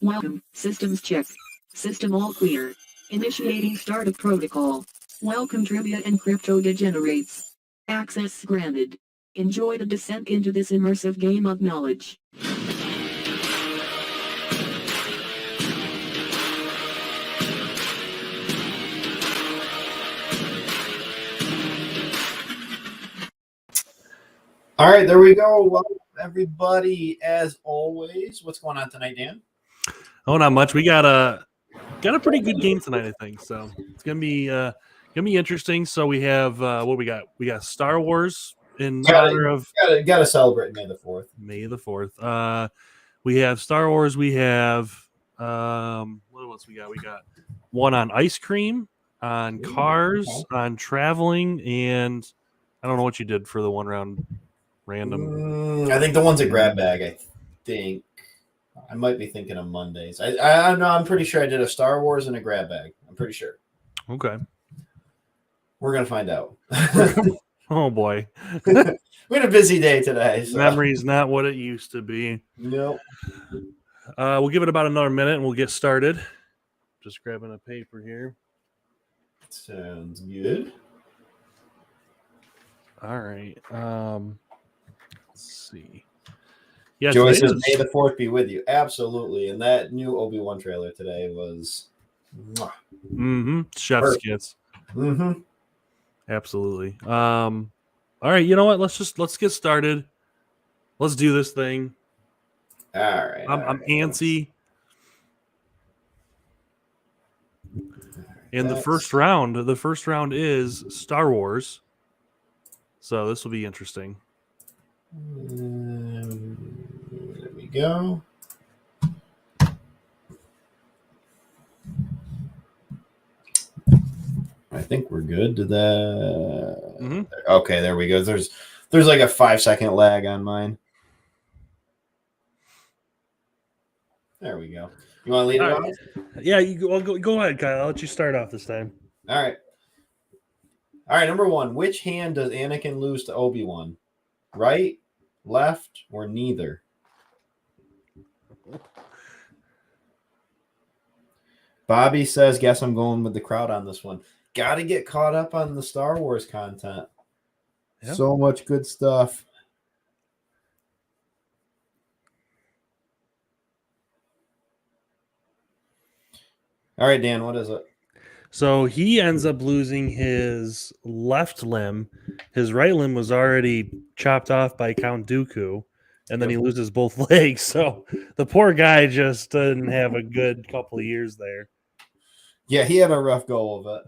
Welcome, systems check. System all clear. Initiating startup protocol. Welcome trivia and crypto degenerates. Access granted. Enjoy the descent into this immersive game of knowledge. All right, there we go. Welcome, everybody. As always, what's going on tonight, Dan? Oh, not much. We got a pretty good game tonight, I think. So it's gonna be interesting. So we have what we got? We got Star Wars in honor of gotta celebrate May the 4th. May the 4th. We have Star Wars. We have what else we got? We got one on ice cream, on cars, on traveling, and I don't know what you did for the one round random. I think the one's a grab bag. I think I might be thinking of Mondays. I know. I'm pretty sure I did a Star Wars and a grab bag. I'm pretty sure. Okay, we're gonna find out. Oh boy, we had a busy day today. So. Memory's not what it used to be. Nope. We'll give it about another minute and we'll get started. Just grabbing a paper here. Sounds good. All right. Let's see. Yeah, Joey says, May the 4th be with you. Absolutely. And that new Obi-Wan trailer today was chef's kiss. Absolutely. All right, you know what? Let's get started. Let's do this thing. All right. I'm antsy. And the first round is Star Wars. So this will be interesting. There we go. I think we're good to that. Okay, there we go. There's like a 5-second lag on mine. There we go. You want to lead it off? Yeah, go ahead, Kyle. I'll let you start off this time. All right. Number 1. Which hand does Anakin lose to Obi-Wan? Right, left, or neither? Bobby says, guess I'm going with the crowd on this one. Got to get caught up on the Star Wars content. Yep. So much good stuff. All right, Dan, what is it? So he ends up losing his left limb. His right limb was already chopped off by Count Dooku, and then he loses both legs. So the poor guy just didn't have a good couple of years there. Yeah, he had a rough go of it.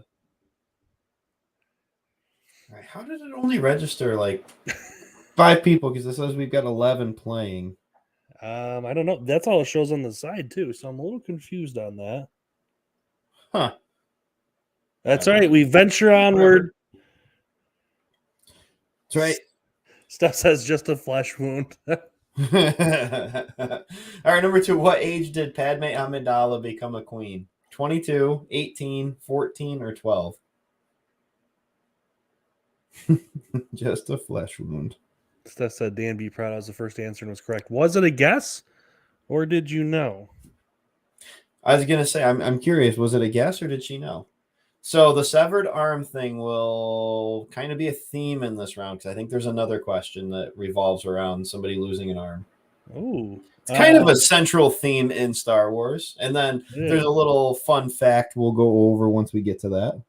All right, how did it only register like 5 people? Because it says we've got 11 playing. I don't know. That's all it shows on the side too. So I'm a little confused on that. Huh. That's right. We venture onward. That's right. Steph says just a flesh wound. All right, number 2. What age did Padme Amidala become a queen? 22, 18, 14, or 12? Just a flesh wound. Steph said Dan be proud. I was the first answer and was correct. Was it a guess, or did you know? I was gonna say I'm curious. Was it a guess or did she know? So the severed arm thing will kind of be a theme in this round because I think there's another question that revolves around somebody losing an arm. Oh, it's kind of a central theme in Star Wars. And then there's a little fun fact we'll go over once we get to that.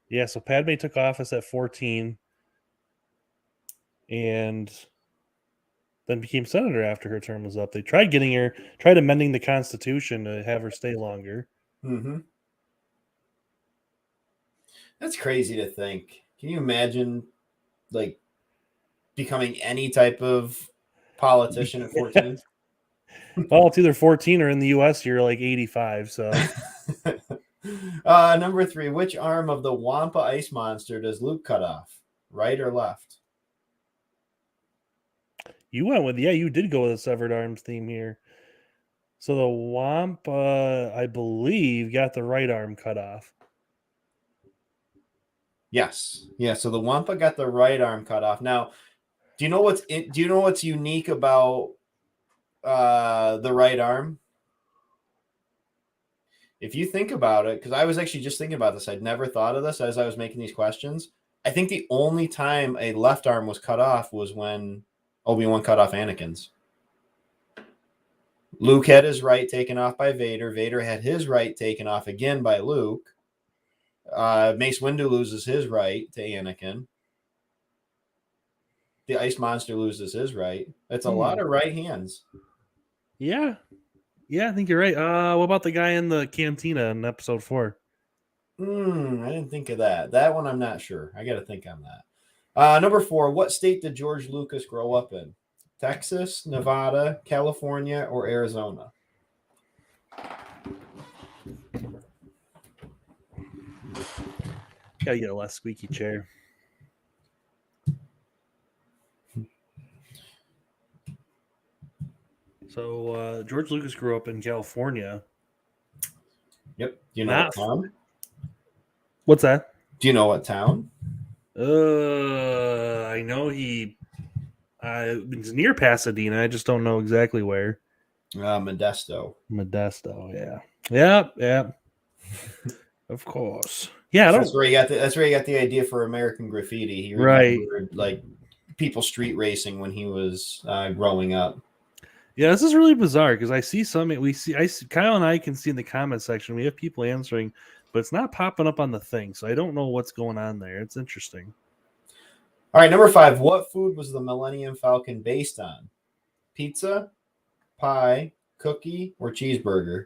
Yeah, so Padme took office at 14 and then became senator after her term was up. They tried amending the Constitution to have her stay longer. Mm-hmm. That's crazy to think. Can you imagine, like, becoming any type of politician at 14? Well, it's either 14 or in the U.S. you're like 85. So, number 3, which arm of the Wampa ice monster does Luke cut off? Right or left? You did go with a severed arms theme here. So the Wampa, I believe, got the right arm cut off. Yes. Yeah, so the Wampa got the right arm cut off. Now, do you know what's unique about the right arm. If you think about it, because I was actually just thinking about this, I'd never thought of this as I was making these questions. I think the only time a left arm was cut off was when Obi-Wan cut off Anakin's. Luke had his right taken off by Vader. Vader had his right taken off again by Luke. Mace Windu loses his right to Anakin. The Ice Monster loses his right. That's a lot of right hands. Yeah. Yeah, I think you're right. What about the guy in the cantina in episode 4? I didn't think of that. That one I'm not sure. I got to think on that. Number 4, what state did George Lucas grow up in? Texas, Nevada, California, or Arizona? Gotta get a less squeaky chair. So George Lucas grew up in California. Yep. Do you know what town? What's that? Do you know what town? I know it's near Pasadena. I just don't know exactly where. Modesto. Modesto, yeah. Yeah. Of course. Yeah, that's where he got the idea for American Graffiti. He remembered like people street racing when he was growing up. Yeah, this is really bizarre because I see Kyle and I can see in the comment section we have people answering, but it's not popping up on the thing, so I don't know what's going on there. It's interesting. All right, number 5. What food was the Millennium Falcon based on? Pizza, pie, cookie, or cheeseburger?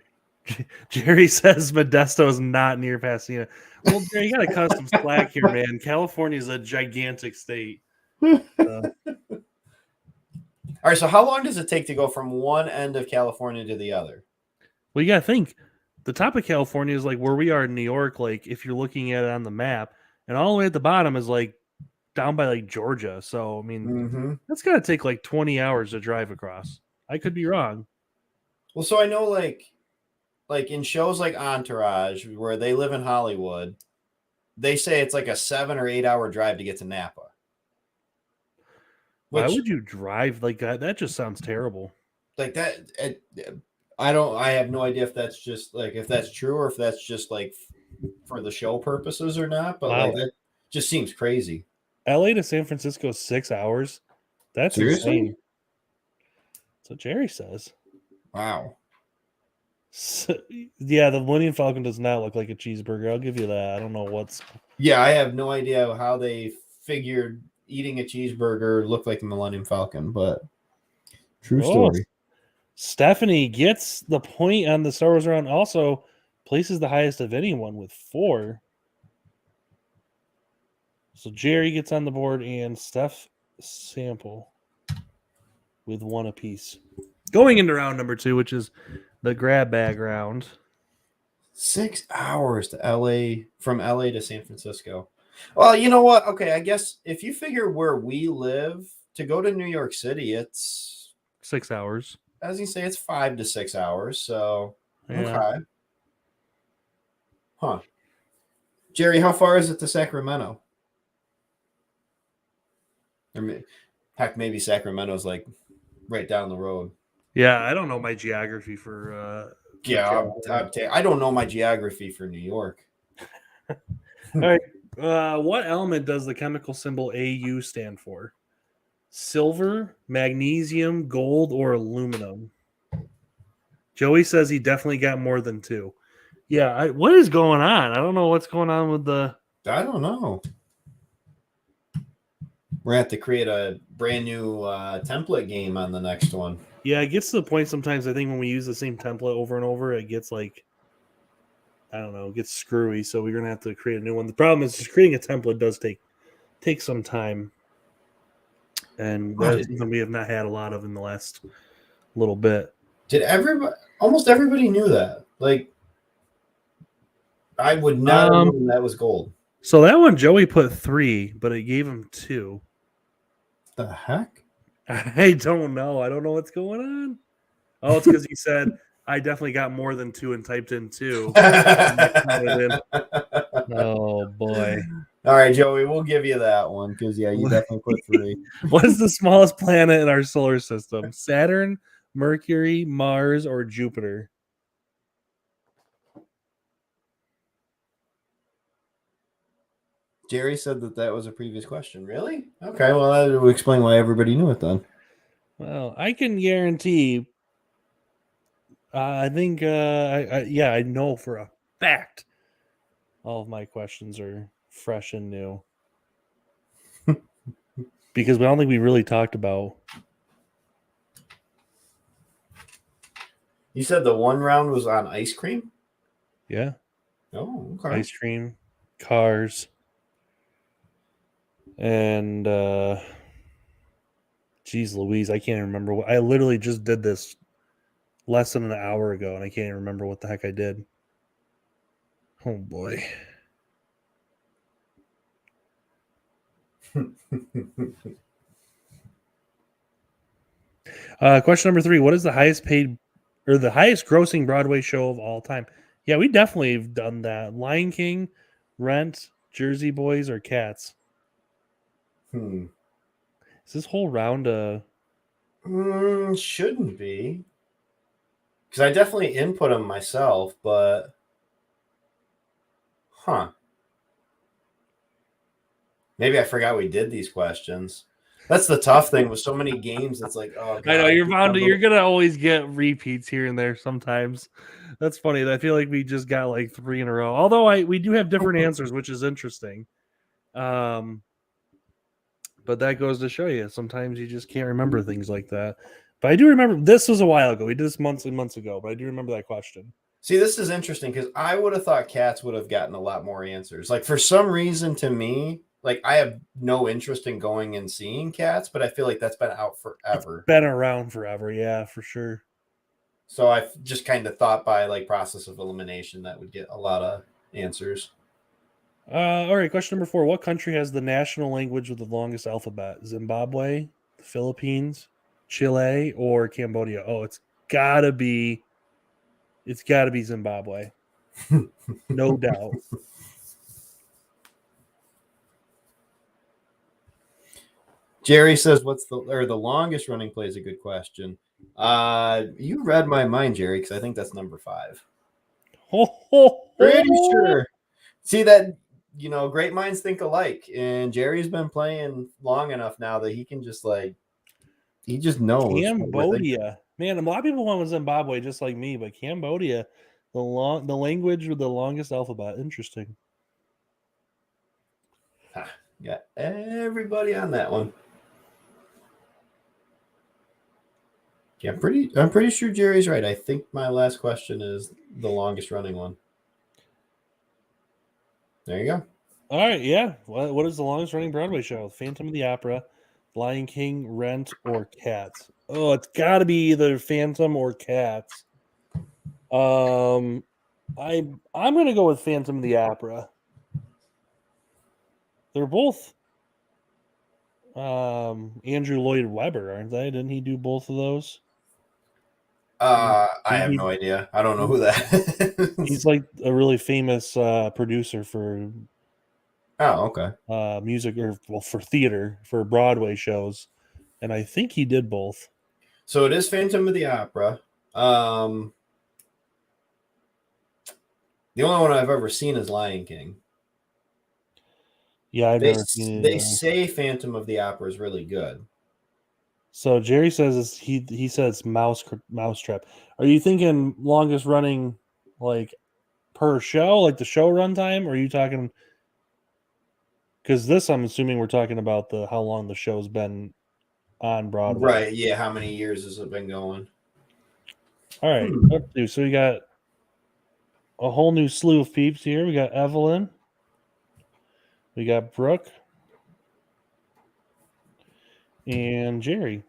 Jerry says Modesto is not near Pasadena. Well, Jerry, you got to cut some slack here, man. California is a gigantic state. All right, so how long does it take to go from one end of California to the other? Well, you got to think. The top of California is like where we are in New York, like if you're looking at it on the map, and all the way at the bottom is like down by like Georgia. So, I mean, that's got to take like 20 hours to drive across. I could be wrong. Well, so I know like in shows like Entourage, where they live in Hollywood, they say it's like a 7 or 8 hour drive to get to Napa. Why would you drive like that? That just sounds terrible. Like that. I have no idea if that's just like, if that's true or if that's just like for the show purposes or not, but like that just seems crazy. LA to San Francisco, 6 hours. That's insane. That's what Jerry says. Wow. So, yeah, the Millennium Falcon does not look like a cheeseburger. I'll give you that. I don't know what's. Yeah, I have no idea how they figured eating a cheeseburger looked like the Millennium Falcon, but true story. Stephanie gets the point on the Star Wars round. Also, places the highest of anyone with 4. So Jerry gets on the board and Steph Sample with 1 apiece. Going into round number 2, which is the grab bag round. 6 hours to LA, from LA to San Francisco. Well, you know what? Okay, I guess if you figure where we live, to go to New York City, it's 6 hours. As you say, it's 5 to 6 hours. So, okay. Huh. Jerry, how far is it to Sacramento? Heck, maybe Sacramento's like right down the road. Yeah, I don't know my geography for. I don't know my geography for New York. All right. What element does the chemical symbol AU stand for? Silver, magnesium, gold, or aluminum? Joey says he definitely got more than 2. Yeah, what is going on? I don't know what's going on with the... I don't know. We're going to have to create a brand new template game on the next one. Yeah, it gets to the point sometimes, I think, when we use the same template over and over, it gets like, I don't know, it gets screwy. So we're going to have to create a new one. The problem is just creating a template does take some time. And that's something we have not had a lot of in the last little bit. Almost everybody knew that. Like, I would not have known that was gold. So that one, Joey put 3, but it gave him 2. The heck? I don't know. I don't know what's going on. Oh, it's because he said, I definitely got more than 2 and typed in 2. Oh, boy. All right, Joey, we'll give you that one because, yeah, you definitely put 3. What is the smallest planet in our solar system? Saturn, Mercury, Mars, or Jupiter? Jerry said that was a previous question. Really? Okay. Well, that would explain why everybody knew it then. Well, I can guarantee. I think. I know for a fact. All of my questions are fresh and new because I don't think we really talked about. You said the one round was on ice cream? Yeah. Oh, okay. Ice cream, cars, and geez Louise, I can't remember what I literally just did this less than an hour ago and I can't remember what the heck I did. Oh boy. Question number 3. What is the highest paid or the highest grossing Broadway show of all time? Yeah, we definitely have done that. Lion King, Rent, Jersey Boys, or Cats? Is this whole round shouldn't be. Because I definitely input them myself, but maybe I forgot we did these questions. That's the tough thing with so many games. It's like, oh, God. I know you're bound to. You're gonna always get repeats here and there sometimes. That's funny. I feel like we just got like 3 in a row. Although we do have different answers, which is interesting. But that goes to show you sometimes you just can't remember things like that. But I do remember this was a while ago. We did this months and months ago, but I do remember that question. See, this is interesting because I would have thought Cats would have gotten a lot more answers. Like for some reason, to me, like I have no interest in going and seeing Cats, but I feel like that's been out forever. It's been around forever, yeah, for sure. So I just kind of thought by like process of elimination that would get a lot of answers. All right, question number 4. What country has the national language with the longest alphabet? Zimbabwe, the Philippines, Chile, or Cambodia? Oh, it's gotta be Zimbabwe. No doubt. Jerry says, "What's the longest running play?" Is a good question. You read my mind, Jerry, because I think that's number 5. Pretty sure. See that, great minds think alike, and Jerry's been playing long enough now that he can just he just knows. Cambodia, man, a lot of people went with Zimbabwe just like me, but Cambodia, the language with the longest alphabet. Interesting. Got everybody on that one. Yeah, I'm pretty sure Jerry's right. I think my last question is the longest running one. There you go. All right, yeah. What is the longest running Broadway show? Phantom of the Opera, Lion King, Rent, or Cats? Oh, it's got to be either Phantom or Cats. I'm gonna go with Phantom of the Opera. They're both Andrew Lloyd Webber, aren't they? Didn't he do both of those? I have no idea. I don't know who that is. He's like a really famous producer for music for theater, for Broadway shows. And I think he did both. So it is Phantom of the Opera. The only one I've ever seen is Lion King. Yeah, I've never seen it. They say Phantom of the Opera is really good. So Jerry says he says Mousetrap. Are you thinking longest running like per show, like the show runtime, or are you talking? Because this, I'm assuming we're talking about how long the show's been on Broadway. Right? Yeah. How many years has it been going? All right. So we got a whole new slew of peeps here. We got Evelyn. We got Brooke. And Jerry.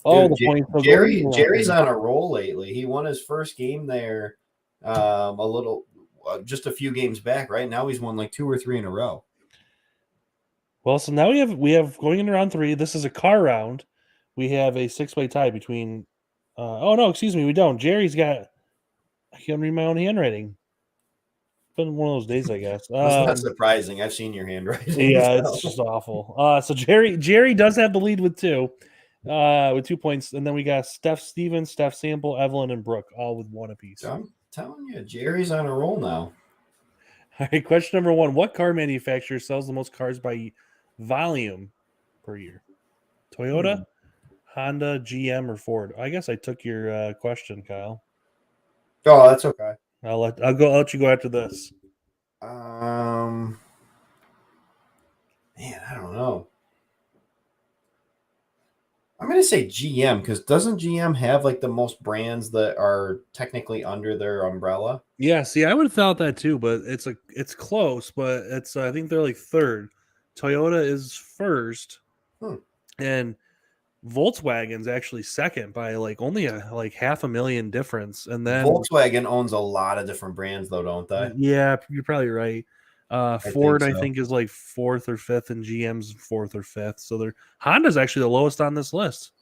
Oh, dude, the points. Jerry's on a roll lately. He won his first game there just a few games back. Right now he's won like 2 or 3 in a row. Well, so now we have going into round 3. This is a car round. We have a 6-way tie between oh no, excuse me, we don't. Jerry's got, I can't read my own handwriting. It's been one of those days, I guess. That's not surprising. I've seen your handwriting. Yeah, it's just awful. So Jerry does have the lead with 2. with 2 points. And then we got Steph Stevens, Steph Sample, Evelyn, and Brooke, all with 1 apiece. So I'm telling you, Jerry's on a roll now. All right, question number 1. What car manufacturer sells the most cars by volume per year? Toyota, Honda, GM, or Ford? I guess I took your question, Kyle. Oh, that's okay. I'll let you go after this. Man, I don't know. I'm going to say GM because doesn't GM have like the most brands that are technically under their umbrella? Yeah, see, I would have thought that too, but it's close, but it's I think they're like third. Toyota is first, and Volkswagen's actually second by like only like 500,000 difference. And then Volkswagen owns a lot of different brands, though, don't they? Yeah, you're probably right. Ford, think so. I think, is like 4th or 5th, and GM's 4th or 5th. So Honda's actually the lowest on this list.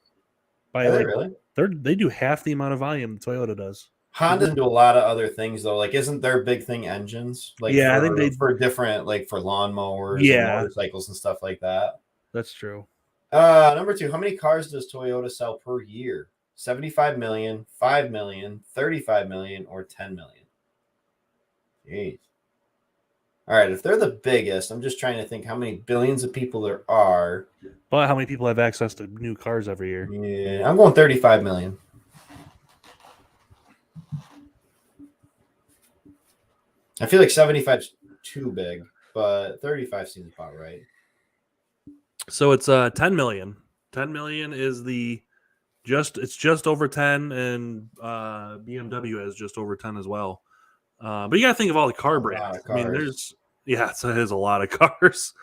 By Are like, they really? They do half the amount of volume Toyota does. Honda doesn't do a lot of other things though. Like, isn't their big thing engines? Like, yeah, I think they for different, like for lawnmowers and motorcycles and stuff like that. That's true. Number 2, how many cars does Toyota sell per year? 75 million, 5 million, 35 million, or 10 million? Jeez. All right, if they're the biggest, I'm just trying to think how many billions of people there are. But how many people have access to new cars every year? Yeah, I'm going 35 million. I feel like 75 is too big, but 35 seems about right. So it's 10 million. 10 million is it's just over 10, and BMW is just over 10 as well. But you got to think of all the car brands. I mean, it is a lot of cars.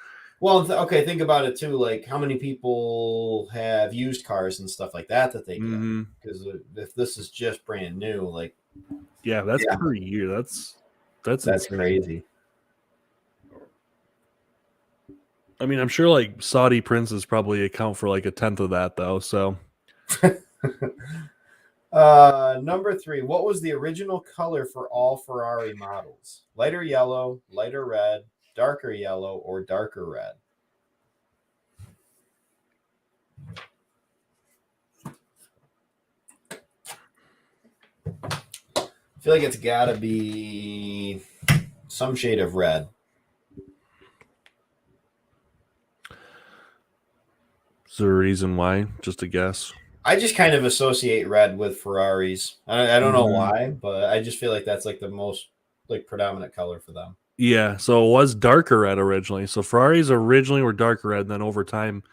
Well, okay, think about it too. Like, how many people have used cars and stuff like that they get? Because if this is just brand new, like, that's per year. That's crazy. I mean, I'm sure like Saudi princes probably account for like 1/10 of that, though. So, number 3, what was the original color for all Ferrari models? Lighter yellow, lighter red, darker yellow, or darker red? I feel like it's got to be some shade of red. Is there a reason why? Just a guess. I just kind of associate red with Ferraris. I don't know why, but I just feel like that's like the most like predominant color for them. Yeah, so it was darker red originally. So Ferraris originally were darker red, and then over time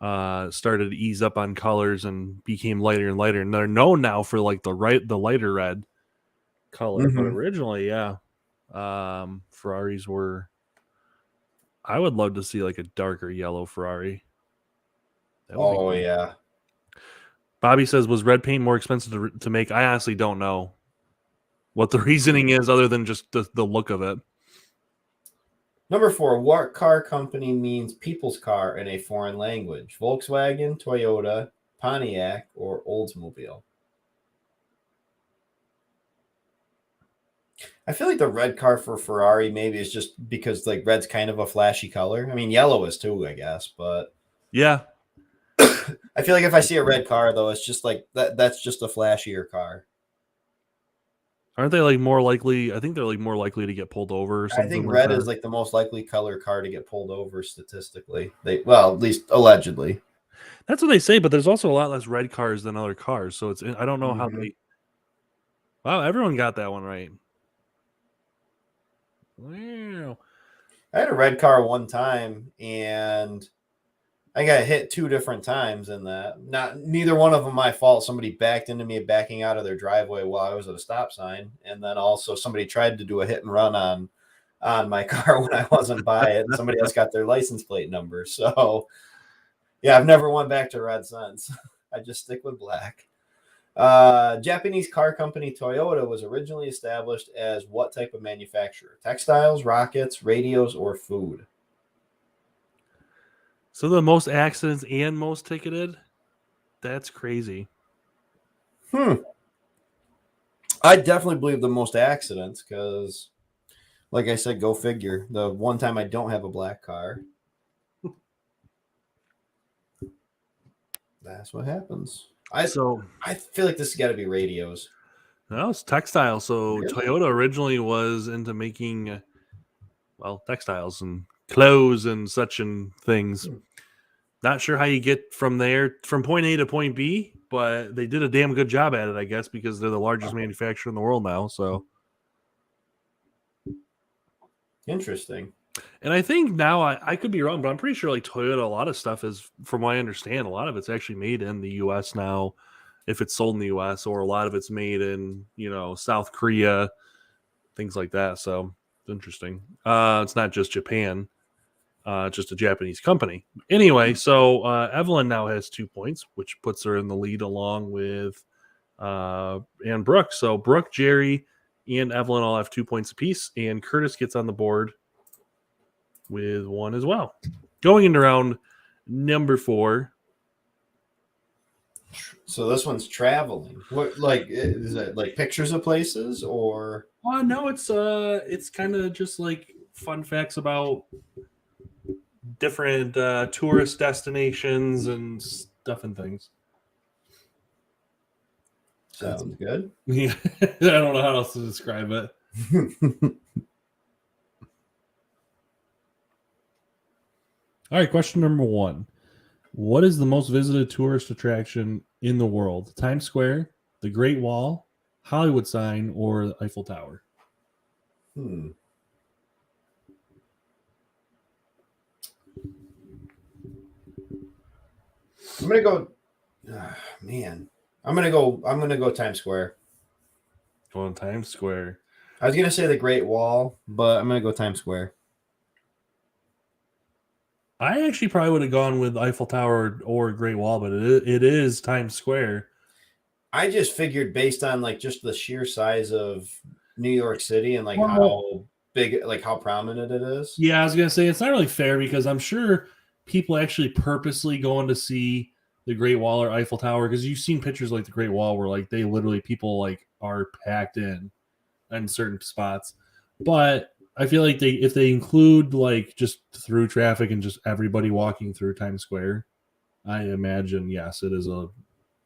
started to ease up on colors and became lighter and lighter. And they're known now for like the lighter red color. But originally, Ferraris were. I would love to see like a darker yellow Ferrari. Oh yeah. Bobby says, was red paint more expensive to make? I honestly don't know what the reasoning is other than just the look of it. Number 4, what car company means people's car in a foreign language? Volkswagen, Toyota, Pontiac, or Oldsmobile? I feel like the red car for Ferrari maybe is just because like red's kind of a flashy color. I mean, yellow is too, I guess, but yeah. I feel like if I see a red car though, it's just like that's just a flashier car. Aren't they like more likely? I think they're like more likely to get pulled over or something. I think red is like the most likely color car to get pulled over statistically. At least allegedly. That's what they say, but there's also a lot less red cars than other cars. So I don't know how they. Wow, everyone got that one right. Wow. I had a red car one time and I got hit 2 different times in that. Neither one of them my fault. Somebody backed into me backing out of their driveway while I was at a stop sign. And then also somebody tried to do a hit and run on my car when I wasn't by it. And somebody else got their license plate number. So yeah, I've never went back to red since. I just stick with black. Japanese car company Toyota was originally established as what type of manufacturer? Textiles, rockets, radios, or food? So the most accidents and most ticketed? That's crazy. I definitely believe the most accidents because, like I said, go figure. The one time I don't have a black car. That's what happens. So I feel like this has got to be radios. no, it's textile. So Really? Toyota originally was into making, well, textiles and clothes and such and things. Not sure how you get from there, from point A to point B, but they did a damn good job at it, I guess, because they're the largest manufacturer in the world now. So Interesting. And I think now I could be wrong, but I'm pretty sure like Toyota, a lot of stuff is, from what I understand, a lot of it's actually made in the U.S. now, if it's sold in the U.S., or a lot of it's made in, South Korea, things like that. So it's interesting. It's not just Japan, it's just a Japanese company. Anyway, so Evelyn now has 2 points, which puts her in the lead along with and Brooke. So Brooke, Jerry, and Evelyn all have 2 points apiece, and Curtis gets on the board with 1 as well. Going into round number 4. So this one's traveling. What, like, is it like pictures of places or? No, it's kind of just like fun facts about different tourist destinations and stuff and things. Sounds good. Yeah, I don't know how else to describe it. All right, question number 1. What is the most visited tourist attraction in the world? Times Square, the Great Wall, Hollywood sign, or the Eiffel Tower? I'm gonna go. Man, I'm gonna go Times Square. Going Times Square. I was gonna say the Great Wall, but I'm gonna go Times Square. I actually probably would have gone with Eiffel Tower or Great Wall, but it is Times Square. I just figured based on like just the sheer size of New York City and like how big, like how prominent it is. Yeah, I was gonna say it's not really fair because I'm sure people actually purposely going to see the Great Wall or Eiffel Tower, because you've seen pictures like the Great Wall where like they literally people like are packed in certain spots. But I feel like if they include like just through traffic and just everybody walking through Times Square, I imagine yes, it is a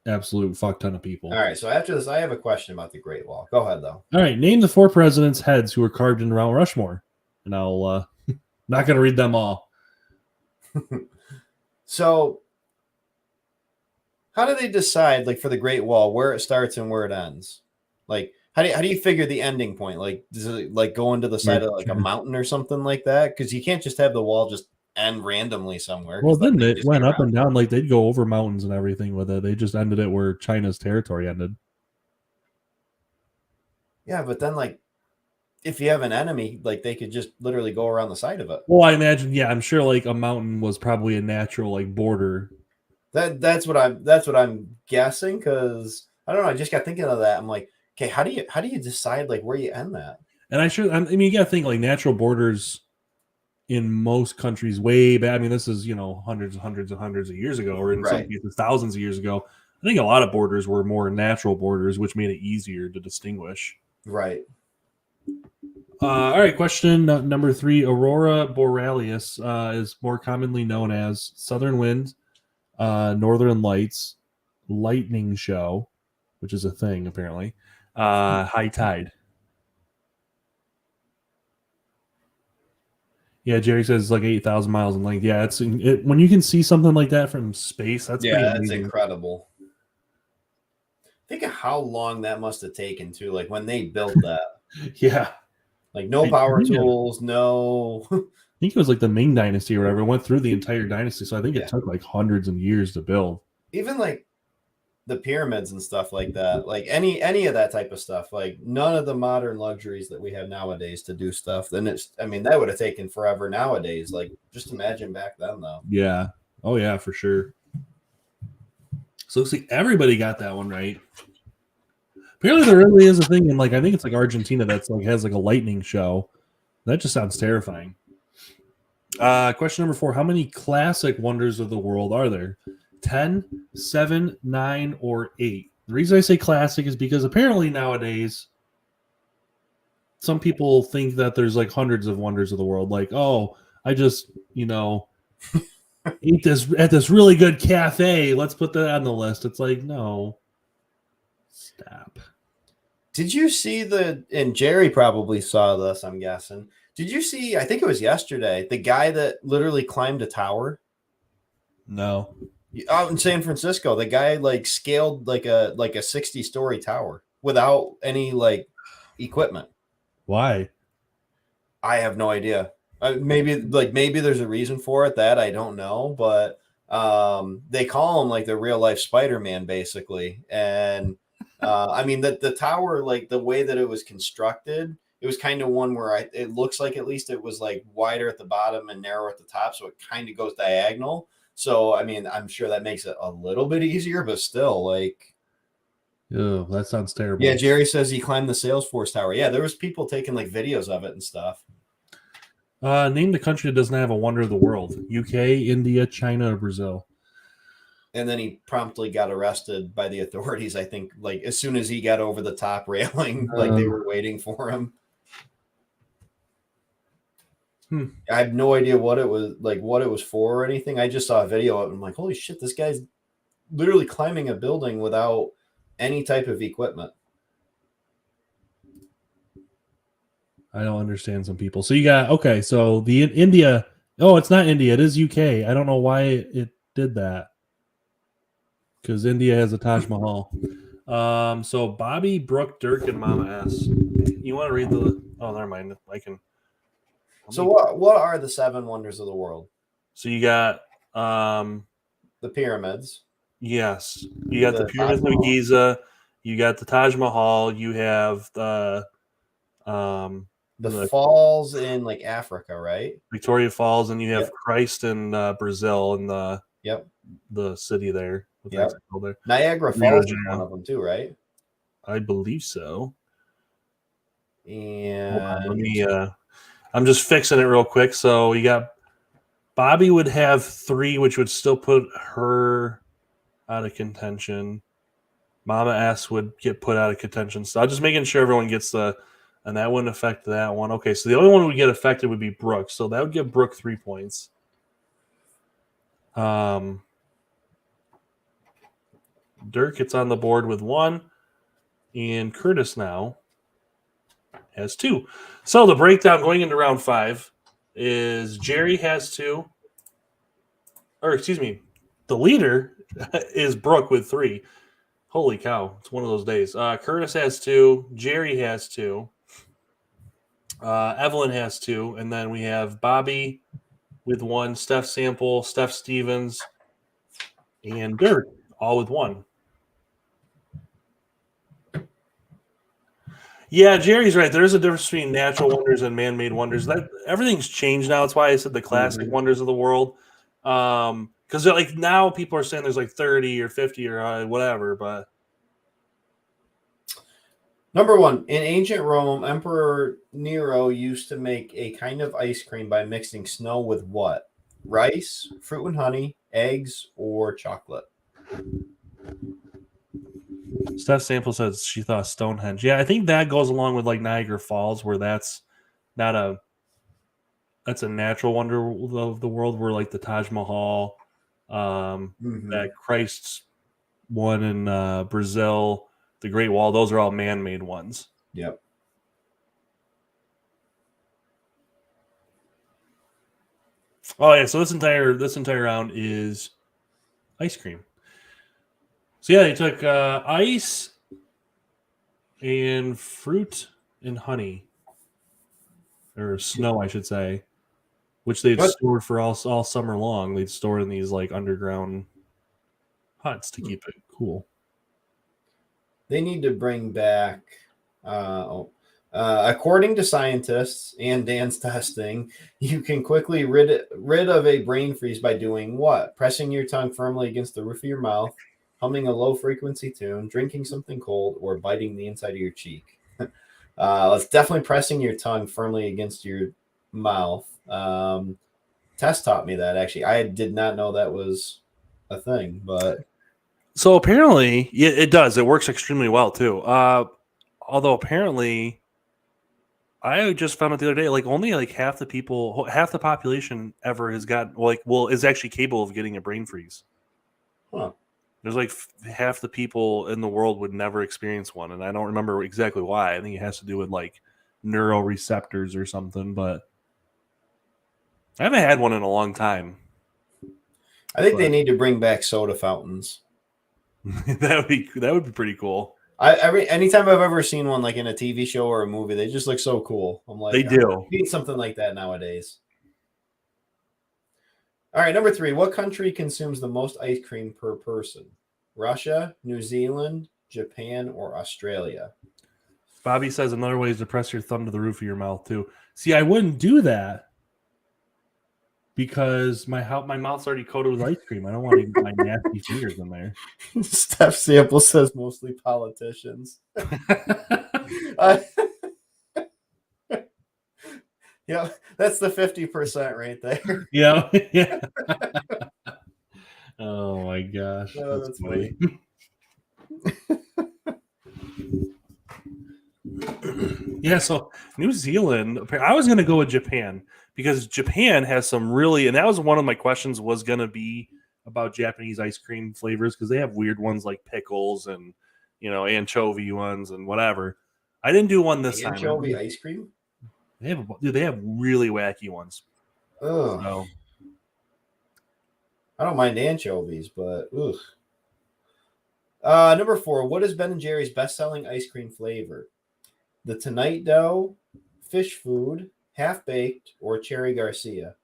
absolute fuck ton of people. All right, so after this, I have a question about the Great Wall. Go ahead though. All right, name the 4 presidents' heads who were carved in Mount Rushmore, and I'll not going to read them all. So, how do they decide, like for the Great Wall, where it starts and where it ends? Like, how do you figure the ending point? Like, does it like go into the side of like a mountain or something like that? Because you can't just have the wall just end randomly somewhere. Well, then it went up and down. Like they'd go over mountains and everything with it. They just ended it where China's territory ended. Yeah, but then like, if you have an enemy, like they could just literally go around the side of it. Well, I imagine, yeah, I'm sure like a mountain was probably a natural like border. That's what I'm guessing, because I don't know. I just got thinking of that. I'm like, okay, how do you decide like where you end that? And I mean, you got to think like natural borders in most countries way back. I mean, this is hundreds and hundreds and hundreds of years ago, or in some cases thousands of years ago. I think a lot of borders were more natural borders, which made it easier to distinguish. Right. All right, question number 3. Aurora Borealis is more commonly known as Southern Wind, Northern Lights, Lightning Show, which is a thing apparently, high tide. Yeah, Jerry says it's like 8,000 miles in length. Yeah, when you can see something like that from space, that's pretty amazing. That's incredible. Think of how long that must have taken too, like when they built that. Yeah. Like no power tools, no. I think it was like the Ming Dynasty or whatever. It went through the entire dynasty, so I think it took like hundreds of years to build. Even like the pyramids and stuff like that, like any of that type of stuff, like none of the modern luxuries that we have nowadays to do stuff. Then that would have taken forever nowadays. Like just imagine back then though. Yeah. Oh yeah, for sure. So looks like everybody got that one right. Apparently there really is a thing in like, I think it's like Argentina that's like has like a lightning show. That just sounds terrifying. Question number 4. How many classic wonders of the world are there? 10, 7, 9, or 8? The reason I say classic is because apparently nowadays some people think that there's like hundreds of wonders of the world. Like, oh, I just, eat this at this really good cafe. Let's put that on the list. It's like, no. Stop. Did you see and Jerry probably saw this, I'm guessing. Did you see, I think it was yesterday, the guy that literally climbed a tower? No. Out in San Francisco, the guy like scaled like a 60-story tower without any like equipment. Why? I have no idea. Maybe there's a reason for it that I don't know, but they call him like the real life Spider-Man basically. And I mean the tower, like the way that it was constructed, it was kind of one where it looks like at least it was like wider at the bottom and narrower at the top, so it kind of goes diagonal. So I mean, I'm sure that makes it a little bit easier, but still, like, oh, that sounds terrible. Yeah, Jerry says he climbed the Salesforce Tower. Yeah, there was people taking like videos of it and stuff. Name the country that doesn't have a wonder of the world: UK, India, China, or Brazil. And then he promptly got arrested by the authorities. I think, like as soon as he got over the top railing, like they were waiting for him. I have no idea what it was for or anything. I just saw a video of it. I'm like, holy shit, this guy's literally climbing a building without any type of equipment. I don't understand some people. So you got, okay, so the India, oh, it's not India, it is UK. I don't know why it did that. Because India has a Taj Mahal. So Bobby, Brooke, Dirk, and Mama S. You want to read never mind. I can. So what are the 7 wonders of the world? So you got the pyramids. Yes. You got the pyramids of Giza. You got the Taj Mahal. You have the falls in like Africa, right? Victoria Falls, and you have Christ in Brazil and the city there. There. Niagara Falls is one of them too, right? I believe so. And let me I'm just fixing it real quick. So you got Bobby would have 3, which would still put her out of contention. Mama S would get put out of contention. So I'm just making sure everyone gets and that wouldn't affect that one. Okay, so the only one who would get affected would be Brooke. So that would give Brooke 3 points. Dirk gets on the board with 1, and Curtis now has 2. So the breakdown going into round 5 is Jerry has 2, or excuse me, the leader is Brooke with 3. Holy cow, it's one of those days. Curtis has 2, Jerry has 2, Evelyn has 2, and then we have Bobby with 1, Steph Sample, Steph Stevens, and Dirk all with 1. Yeah, Jerry's right. There's a difference between natural wonders and man-made wonders. That everything's changed now. That's why I said the classic wonders of the world. Because like now people are saying there's like 30 or 50 or whatever. But number 1, in ancient Rome, Emperor Nero used to make a kind of ice cream by mixing snow with what? Rice, fruit and honey, eggs, or chocolate? Steph Sample says she thought Stonehenge. Yeah, I think that goes along with like Niagara Falls, where that's a natural wonder of the world, where like the Taj Mahal, that Christ's one in Brazil, the Great Wall, those are all man-made ones. Yep. Oh yeah, so this entire round is ice cream. So yeah, they took ice and fruit and honey, or snow, I should say, which they'd store for all summer long. They'd store in these like underground huts to keep it cool. They need to bring back. According to scientists and Dan's testing, you can quickly rid of a brain freeze by doing what? Pressing your tongue firmly against the roof of your mouth, humming a low-frequency tune, drinking something cold, or biting the inside of your cheek. It's definitely pressing your tongue firmly against your mouth. Tess taught me that, actually. I did not know that was a thing, but... So apparently, it does. It works extremely well, too. Although apparently, I just found out the other day, like only like half the population ever has got is actually capable of getting a brain freeze. Huh. There's like half the people in the world would never experience one, and I don't remember exactly why. I think it has to do with like neuroreceptors or something, but I haven't had one in a long time. I think they need to bring back soda fountains. that would be pretty cool. Anytime I've ever seen one like in a TV show or a movie, they just look so cool. I'm like, they do. I need something like that nowadays. All right, number 3. What country consumes the most ice cream per person? Russia, New Zealand, Japan, or Australia? Bobby says another way is to press your thumb to the roof of your mouth too. See, I wouldn't do that because my mouth's already coated with ice cream. I don't want to get my nasty fingers in there. Steph Sample says mostly politicians. Yeah, that's the 50% right there. Yeah. Oh my gosh. Oh, that's funny. Yeah, so New Zealand, I was going to go with Japan because Japan has some really, and that was one of my questions was going to be about Japanese ice cream flavors because they have weird ones like pickles and, anchovy ones and whatever. I didn't do one this time. Anchovy ice cream? They have really wacky ones. Oh, So, I don't mind anchovies, but ugh. Number 4. What is Ben & Jerry's best-selling ice cream flavor? The Tonight Dough, Fish Food, Half Baked, or Cherry Garcia?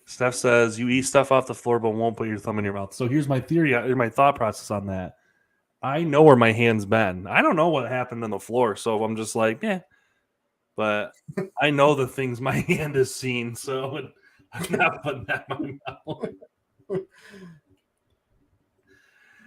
Steph says you eat stuff off the floor but won't put your thumb in your mouth. So here's my theory, or my thought process on that. I know where my hand's been. I don't know what happened on the floor, so I'm just like, But I know the things my hand has seen, so I'm not putting that in my mouth.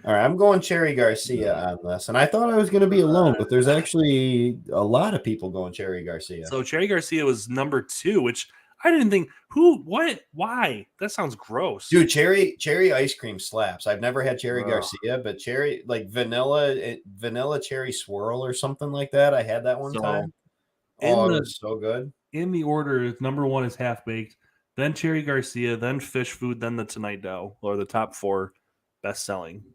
All right, I'm going Cherry Garcia on this, and I thought I was going to be alone, but there's actually a lot of people going Cherry Garcia. So Cherry Garcia was number 2, which I didn't think. Who? What? Why? That sounds gross, dude. Cherry ice cream slaps. I've never had Cherry Garcia, but cherry like vanilla cherry swirl or something like that. I had that one time. Oh, it was so good. In the order, number 1 is Half Baked, then Cherry Garcia, then Fish Food, then the Tonight Dough, or the top 4 best selling.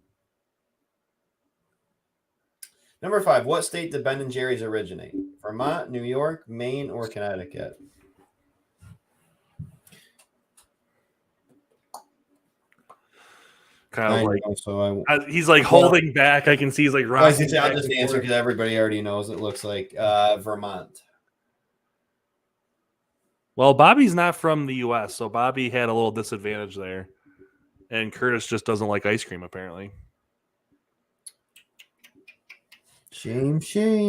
Number 5. What state did Ben & Jerry's originate? Vermont, New York, Maine, or Connecticut? Kind of he's like holding back. I can see he's like rocking. I'll just answer because everybody already knows it looks like Vermont. Well, Bobby's not from the U.S., so Bobby had a little disadvantage there. And Curtis just doesn't like ice cream, apparently. Shame.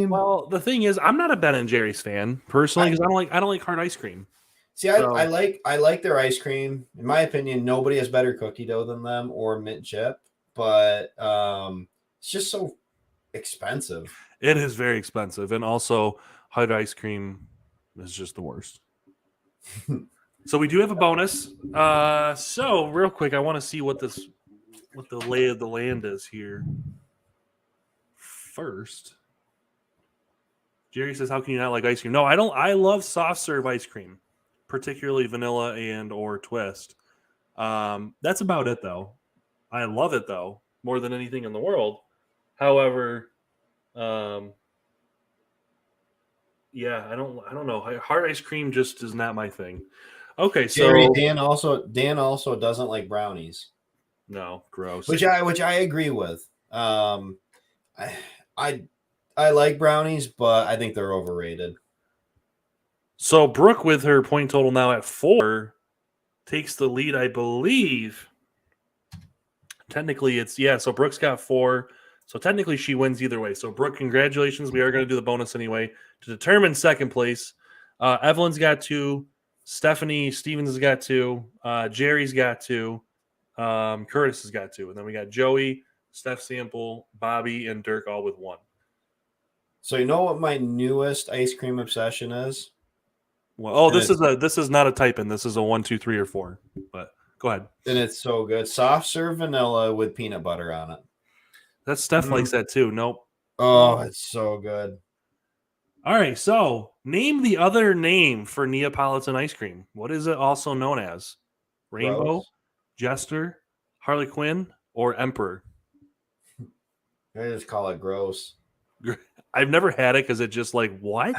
Well, the thing is, I'm not a Ben & Jerry's fan personally because I don't like hard ice cream. See, I like their ice cream. In my opinion, nobody has better cookie dough than them or mint chip, but it's just so expensive. It is very expensive, and also hard ice cream is just the worst. So we do have a bonus. So real quick, I want to see what the lay of the land is here. First, Jerry says, "How can you not like ice cream?" No, I don't. I love soft serve ice cream, particularly vanilla and or twist. That's about it, though. I love it though more than anything in the world. However, yeah, I don't know. Hard ice cream just is not my thing. Okay, so Jerry, Dan also doesn't like brownies. No, gross. Which I agree with. I like brownies, but I think they're overrated. So Brooke, with her point total now at 4, takes the lead, I believe. Technically, so Brooke's got 4. So technically, she wins either way. So Brooke, congratulations. We are going to do the bonus anyway to determine second place. Evelyn's got 2. Stephanie Stevens has got 2. Jerry's got 2. Curtis has got 2. And then we got Joey, Steph Sample, Bobby, and Dirk all with 1. So you know what my newest ice cream obsession is? Well, this is not a type in. This is a 1, 2, 3, or 4. But go ahead. And it's so good. Soft serve vanilla with peanut butter on it. That Steph likes that too. Nope. Oh, it's so good. All right, so name the other name for Neapolitan ice cream. What is it also known as? Rainbow, Gross. Jester, Harley Quinn, or Emperor? I just call it gross. I've never had it because it just like what?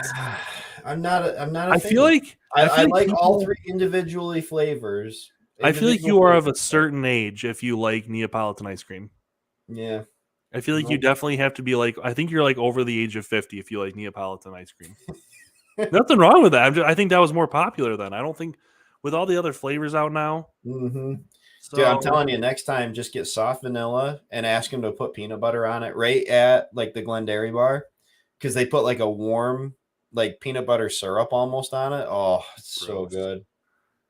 I'm not a I fan. feel like I like all people- three individually flavors. I feel like Individual you are of a flavors. certain age if you like Neapolitan ice cream. Yeah. I feel like you Nope. definitely have to be like. I think you're like over the age of 50 if you like Neapolitan ice cream. Nothing wrong with that. I think that was more popular then. I don't think with all the other flavors out now. Mm-hmm. So Dude, I'm telling you, next time just get soft vanilla and ask them to put peanut butter on it right at like the Glenderry bar because they put like a warm like peanut butter syrup almost on it. Oh, it's so Gross. good.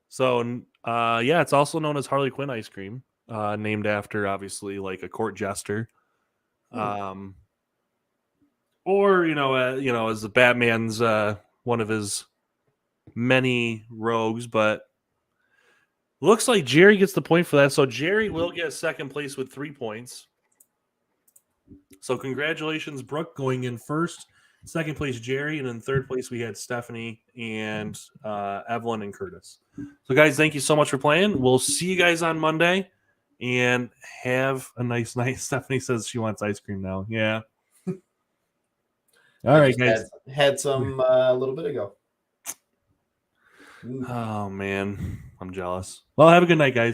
So yeah, it's also known as Harley Quinn ice cream, named after obviously like a court jester, or as the Batman's one of his many rogues. But looks like Jerry gets the point for that. So Jerry will get second place with 3 points. So congratulations, Brooke, going in first. Second place, Jerry, and in third place we had Stephanie and Evelyn and Curtis. So, guys, thank you so much for playing. We'll see you guys on Monday, and have a nice night. Stephanie says she wants ice cream now. Yeah. All right, guys. Had some a little bit ago. Oh man, I'm jealous. Well, have a good night, guys.